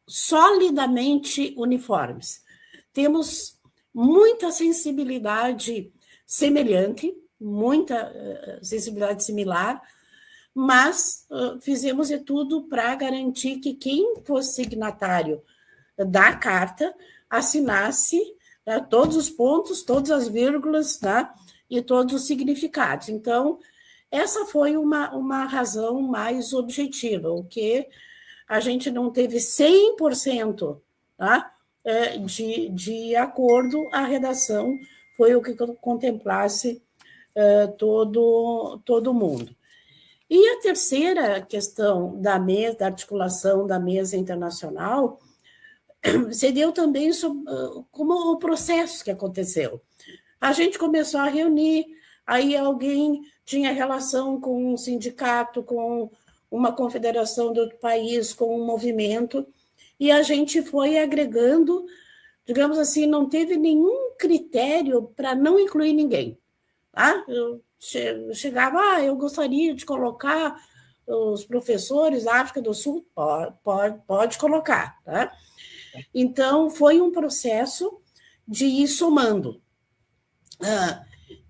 solidamente uniformes. Temos muita sensibilidade semelhante, muita sensibilidade similar, mas fizemos de tudo para garantir que quem fosse signatário da carta assinasse todos os pontos, todas as vírgulas, né, e todos os significados. Então, essa foi uma razão mais objetiva, o que a gente não teve 100%, tá, de acordo, a redação foi o que contemplasse todo mundo. E a terceira questão da mesa, da articulação da mesa internacional, se deu também como o processo que aconteceu. A gente começou a reunir, aí alguém tinha relação com um sindicato, com uma confederação de outro país, com um movimento, e a gente foi agregando, digamos assim, não teve nenhum critério para não incluir ninguém. Tá? Eu chegava, eu gostaria de colocar os professores da África do Sul, pode colocar. Tá? Então, foi um processo de ir somando.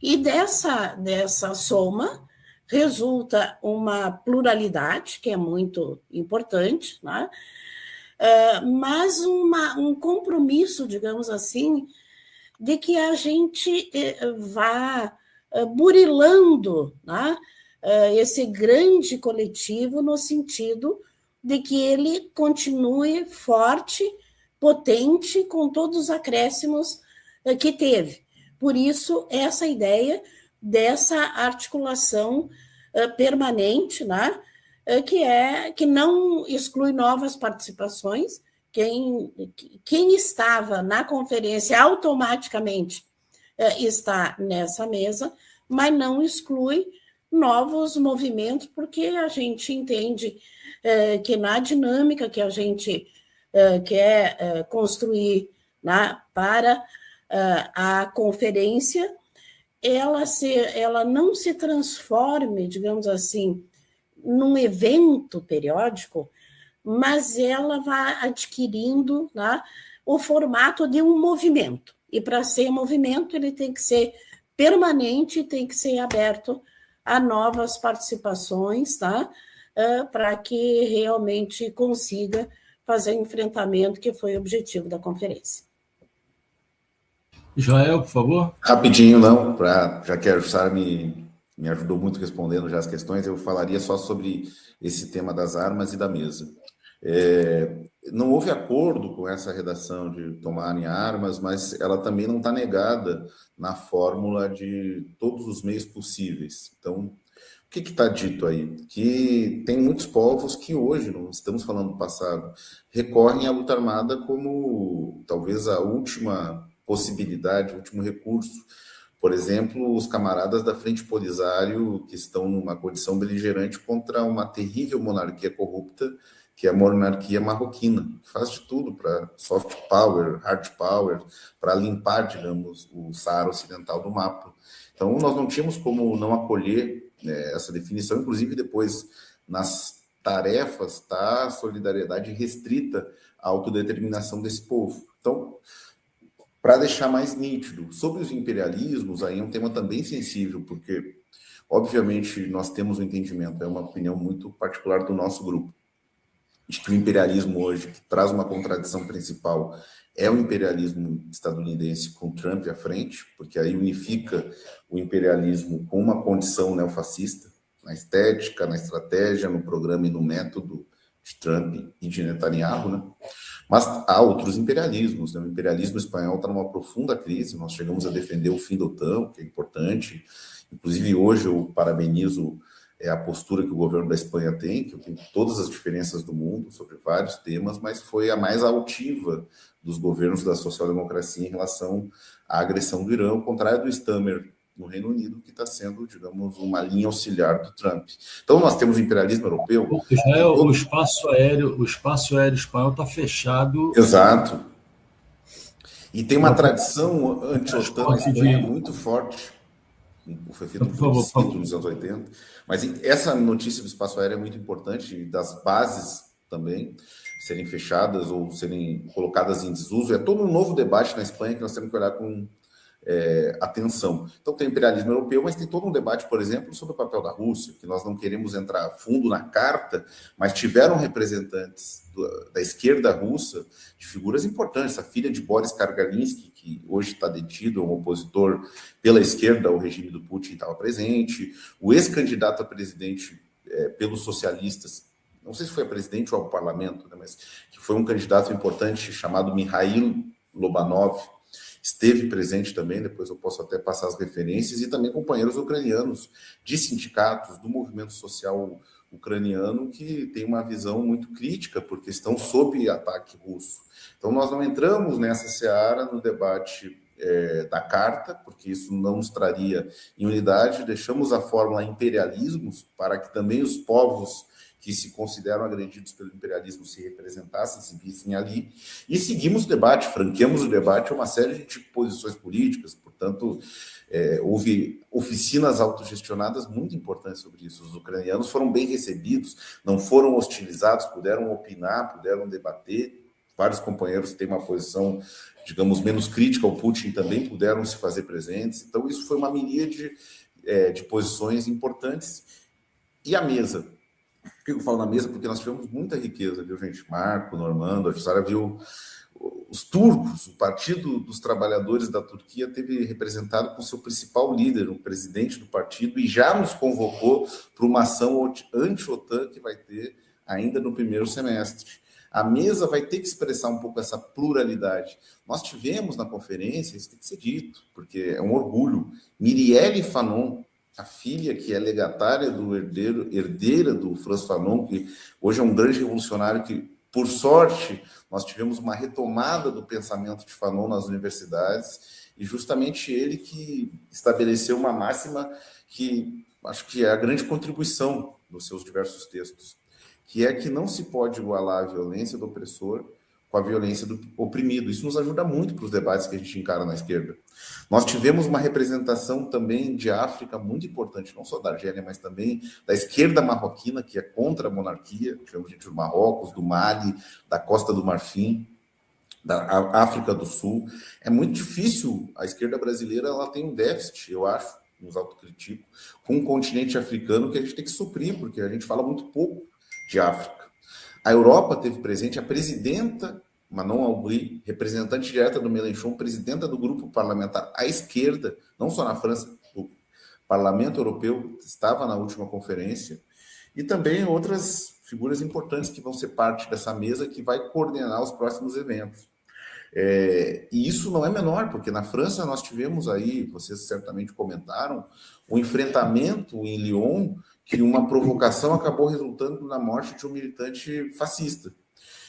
E dessa soma resulta uma pluralidade, que é muito importante, né? Mas um compromisso, digamos assim, de que a gente vá burilando, né, esse grande coletivo no sentido de que ele continue forte, potente, com todos os acréscimos que teve. Por isso, essa ideia dessa articulação permanente, né, que não exclui novas participações. Quem estava na conferência automaticamente está nessa mesa, mas não exclui novos movimentos, porque a gente entende que na dinâmica que a gente quer construir, né, para a conferência, ela não se transforme, digamos assim, num evento periódico, mas ela vai adquirindo, né, o formato de um movimento. E para ser movimento, ele tem que ser permanente, tem que ser aberto a novas participações, tá? Para que realmente consiga fazer o enfrentamento que foi o objetivo da conferência. Israel, por favor. Rapidinho, não, já que a Jussara me ajudou muito respondendo já as questões, eu falaria só sobre esse tema das armas e da mesa. Não houve acordo com essa redação de tomarem armas, mas ela também não está negada na fórmula de todos os meios possíveis. Então, o que está dito aí? Que tem muitos povos que hoje, não estamos falando do passado, recorrem à luta armada como talvez a última possibilidade, o último recurso. Por exemplo, os camaradas da Frente Polisário que estão numa condição beligerante contra uma terrível monarquia corrupta, que é a monarquia marroquina, que faz de tudo para soft power, hard power, para limpar, digamos, o Saara Ocidental do mapa. Então, nós não tínhamos como não acolher essa definição, inclusive depois, nas tarefas, está a solidariedade restrita à autodeterminação desse povo. Então, para deixar mais nítido, sobre os imperialismos, aí é um tema também sensível, porque, obviamente, nós temos um entendimento, é uma opinião muito particular do nosso grupo, de que o imperialismo hoje, que traz uma contradição principal, é o imperialismo estadunidense com Trump à frente, porque aí unifica o imperialismo com uma condição neofascista, na estética, na estratégia, no programa e no método de Trump e de Netanyahu, né? Mas há outros imperialismos, né? O imperialismo espanhol está numa profunda crise, nós chegamos a defender o fim da OTAN, que é importante, inclusive hoje eu parabenizo a postura que o governo da Espanha tem, que eu tenho todas as diferenças do mundo sobre vários temas, mas foi a mais altiva dos governos da social-democracia em relação à agressão do Irã, ao contrário do Stammer no Reino Unido, que está sendo, digamos, uma linha auxiliar do Trump. Então, nós temos o imperialismo europeu... Israel, o espaço aéreo espanhol está fechado. Exato. E tem uma tradição anti-OTAN na Espanha muito forte. Foi feito um plebiscito nos anos 80. Mas essa notícia do espaço aéreo é muito importante, das bases também serem fechadas ou serem colocadas em desuso. É todo um novo debate na Espanha que nós temos que olhar com atenção. Então tem o imperialismo europeu, mas tem todo um debate, por exemplo, sobre o papel da Rússia, que nós não queremos entrar a fundo na carta, mas tiveram representantes da esquerda russa, de figuras importantes, a filha de Boris Kargalinsky, que hoje está detido, é um opositor pela esquerda ao regime do Putin, estava presente, o ex-candidato a presidente pelos socialistas, não sei se foi a presidente ou ao parlamento, né, mas que foi um candidato importante chamado Mikhail Lobanov, esteve presente também, depois eu posso até passar as referências, e também companheiros ucranianos de sindicatos, do movimento social ucraniano, que tem uma visão muito crítica, porque estão sob ataque russo. Então, nós não entramos nessa seara no debate da carta, porque isso não nos traria em unidade, deixamos a fórmula imperialismos para que também os povos que se consideram agredidos pelo imperialismo se representassem, se vissem ali, e seguimos o debate, franqueamos o debate a uma série de posições políticas, portanto, houve oficinas autogestionadas muito importantes sobre isso, os ucranianos foram bem recebidos, não foram hostilizados, puderam opinar, puderam debater, vários companheiros têm uma posição, digamos, menos crítica ao Putin também puderam se fazer presentes, então isso foi uma miríade de posições importantes, e a mesa. Por que eu falo na mesa? porque nós tivemos muita riqueza, viu, gente? Marco, Normando, a Jussara viu os turcos, o Partido dos Trabalhadores da Turquia teve representado com seu principal líder, o presidente do partido, e já nos convocou para uma ação anti-OTAN que vai ter ainda no primeiro semestre. A mesa vai ter que expressar um pouco essa pluralidade. Nós tivemos na conferência, isso tem que ser dito, porque é um orgulho, Mirielle Fanon, a filha que é legatária do herdeira do Franz Fanon, que hoje é um grande revolucionário que, por sorte, nós tivemos uma retomada do pensamento de Fanon nas universidades, e justamente ele que estabeleceu uma máxima que acho que é a grande contribuição dos seus diversos textos, que é que não se pode igualar a violência do opressor com a violência do oprimido. Isso nos ajuda muito para os debates que a gente encara na esquerda. Nós tivemos uma representação também de África muito importante, não só da Argélia, mas também da esquerda marroquina, que é contra a monarquia, tivemos gente do Marrocos, do Mali, da Costa do Marfim, da África do Sul. É muito difícil, a esquerda brasileira ela tem um déficit, eu acho, nos autocritico, com um continente africano que a gente tem que suprir, porque a gente fala muito pouco de África. A Europa teve presente a presidenta Manon Aubry, representante direta do Mélenchon, presidenta do grupo parlamentar à esquerda, não só na França, o Parlamento Europeu estava na última conferência, e também outras figuras importantes que vão ser parte dessa mesa que vai coordenar os próximos eventos. E isso não é menor, porque na França nós tivemos aí, vocês certamente comentaram, um enfrentamento em Lyon, que uma provocação acabou resultando na morte de um militante fascista.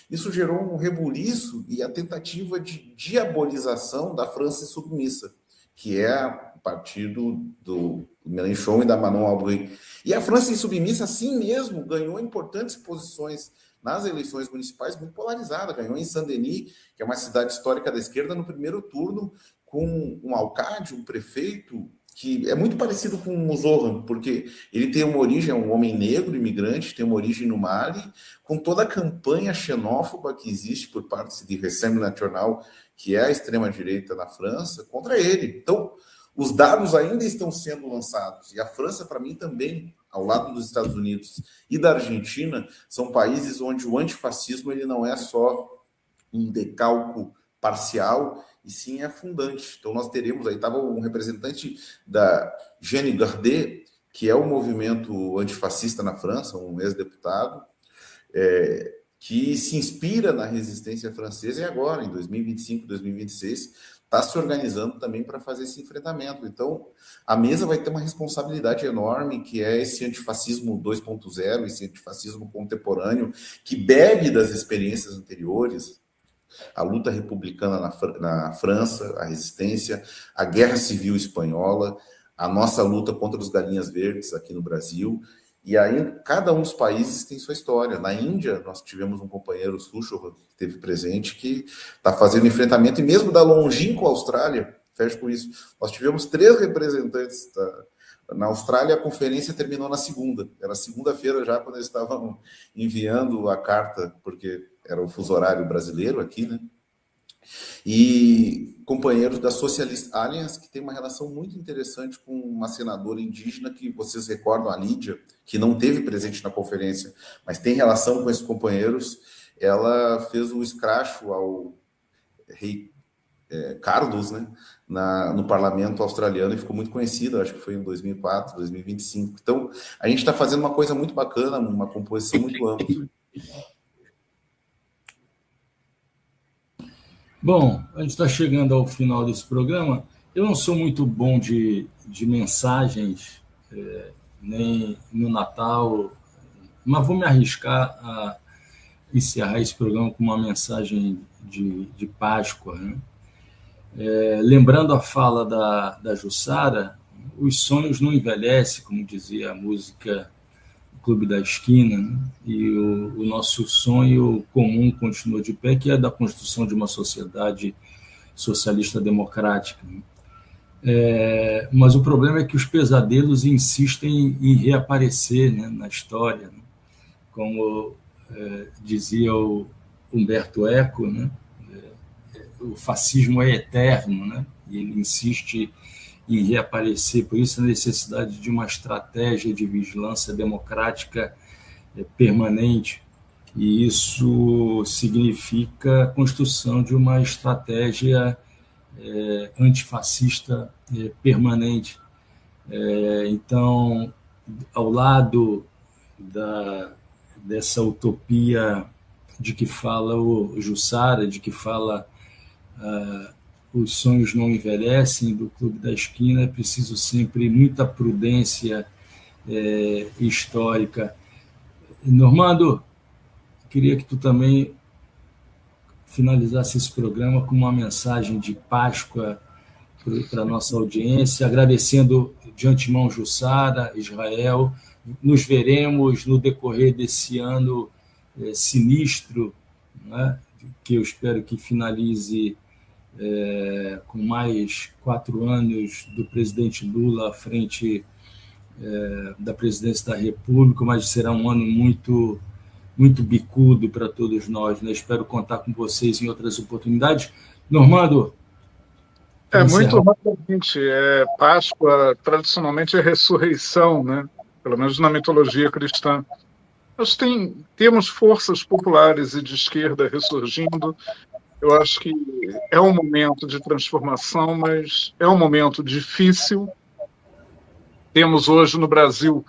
Isso gerou um rebuliço e a tentativa de diabolização da França submissa, que é o partido do Mélenchon e da Manon Aubry. E a França submissa, assim mesmo, ganhou importantes posições nas eleições municipais, muito polarizada. Ganhou em Saint-Denis, que é uma cidade histórica da esquerda, no primeiro turno, com um alcalde, um prefeito, que é muito parecido com o Zoran, porque ele tem uma origem, é um homem negro, imigrante, tem uma origem no Mali, com toda a campanha xenófoba que existe por parte de Rassemblement National, que é a extrema-direita na França, contra ele. Então, os dados ainda estão sendo lançados, e a França, para mim, também, ao lado dos Estados Unidos e da Argentina, são países onde o antifascismo ele não é só um decalco parcial, e sim é fundante. Então nós teremos, aí estava um representante da Jeanne Gardet, que é o movimento antifascista na França, um ex-deputado, que se inspira na resistência francesa, e agora, em 2025, 2026, está se organizando também para fazer esse enfrentamento. Então, a mesa vai ter uma responsabilidade enorme, que é esse antifascismo 2.0, esse antifascismo contemporâneo, que bebe das experiências anteriores, a luta republicana na França, a resistência, a guerra civil espanhola, a nossa luta contra os galinhas verdes aqui no Brasil. E aí, cada um dos países tem sua história. Na Índia, nós tivemos um companheiro, Sushova, que esteve presente, que está fazendo enfrentamento, e mesmo da longínqua Austrália, fecho com isso, nós tivemos 3 representantes na Austrália. A conferência terminou na segunda. Era segunda-feira já, quando eles estavam enviando a carta, porque era o fuso horário brasileiro aqui, né? E companheiros da Socialist Alliance, que tem uma relação muito interessante com uma senadora indígena que vocês recordam, a Lídia, que não teve presente na conferência, mas tem relação com esses companheiros. Ela fez o escracho ao rei Carlos, né, no parlamento australiano, e ficou muito conhecida, acho que foi em 2004, 2025. Então, a gente está fazendo uma coisa muito bacana, uma composição muito ampla. Bom, a gente está chegando ao final desse programa. Eu não sou muito bom de mensagens, nem no Natal, mas vou me arriscar a encerrar esse programa com uma mensagem de Páscoa, né? Lembrando a fala da Jussara, os sonhos não envelhecem, como dizia a música Clube da Esquina, né? E o nosso sonho comum continua de pé, que é da construção de uma sociedade socialista democrática, né? Mas o problema é que os pesadelos insistem em reaparecer, né, na história, né? Como dizia o Humberto Eco, né? O fascismo é eterno, né? E ele insiste em reaparecer, por isso a necessidade de uma estratégia de vigilância democrática permanente, e isso significa a construção de uma estratégia antifascista permanente. Então, ao lado dessa utopia de que fala o Jussara, de que fala os sonhos não envelhecem, do Clube da Esquina, é preciso sempre muita prudência histórica. Normando, queria que tu também finalizasse esse programa com uma mensagem de Páscoa para a nossa audiência, agradecendo de antemão Jussara, Israel. Nos veremos no decorrer desse ano sinistro, né, que eu espero que finalize com mais 4 anos do presidente Lula à frente da presidência da República, mas será um ano muito, muito bicudo para todos nós, né? Espero contar com vocês em outras oportunidades. Normando, Muito rapidamente. Páscoa, tradicionalmente, é ressurreição, né? Pelo menos na mitologia cristã. Nós temos forças populares e de esquerda ressurgindo. Eu acho que é um momento de transformação, mas é um momento difícil. Temos hoje no Brasil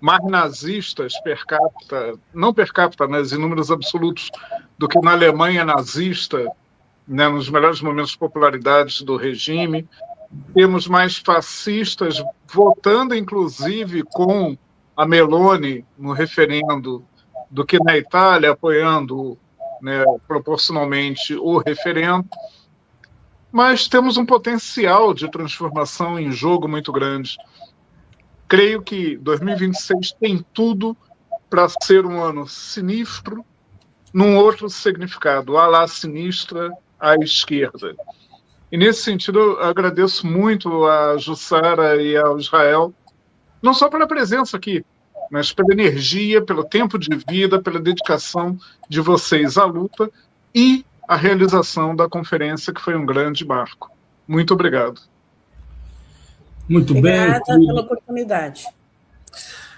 mais nazistas per capita, não per capita, mas em números absolutos, do que na Alemanha nazista, né, nos melhores momentos de popularidade do regime. Temos mais fascistas votando, inclusive, com a Meloni no referendo, do que na Itália, apoiando, né, proporcionalmente o referendo. Mas temos um potencial de transformação em jogo muito grande. Creio que 2026 tem tudo para ser um ano sinistro, num outro significado, à la sinistra, à esquerda. E, nesse sentido, eu agradeço muito a Jussara e ao Israel, não só pela presença aqui, mas pela energia, pelo tempo de vida, pela dedicação de vocês à luta e a realização da conferência, que foi um grande marco. Muito obrigado. Muito Obrigada bem. pela oportunidade.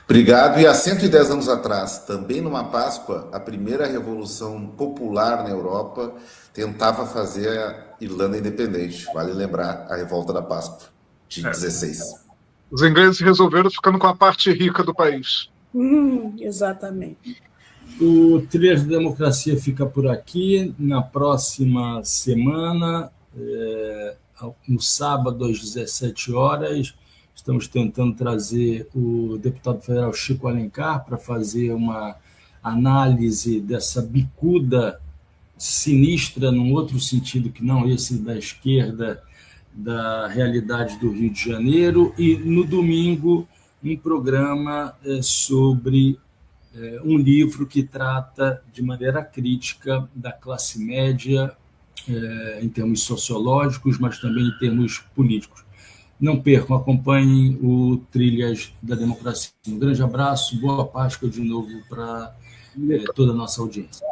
Obrigado. E há 110 anos atrás, também numa Páscoa, a primeira revolução popular na Europa tentava fazer a Irlanda independente. Vale lembrar a revolta da Páscoa, de 16. Os ingleses resolveram ficando com a parte rica do país. Exatamente. O Trilhas da Democracia fica por aqui. Na próxima semana, no sábado, às 17 horas, estamos tentando trazer o deputado federal Chico Alencar para fazer uma análise dessa bicuda sinistra, num outro sentido que não esse da esquerda, da realidade do Rio de Janeiro. E, no domingo, um programa sobre um livro que trata de maneira crítica da classe média, em termos sociológicos, mas também em termos políticos. Não percam, acompanhem o Trilhas da Democracia. Um grande abraço, boa Páscoa de novo para toda a nossa audiência.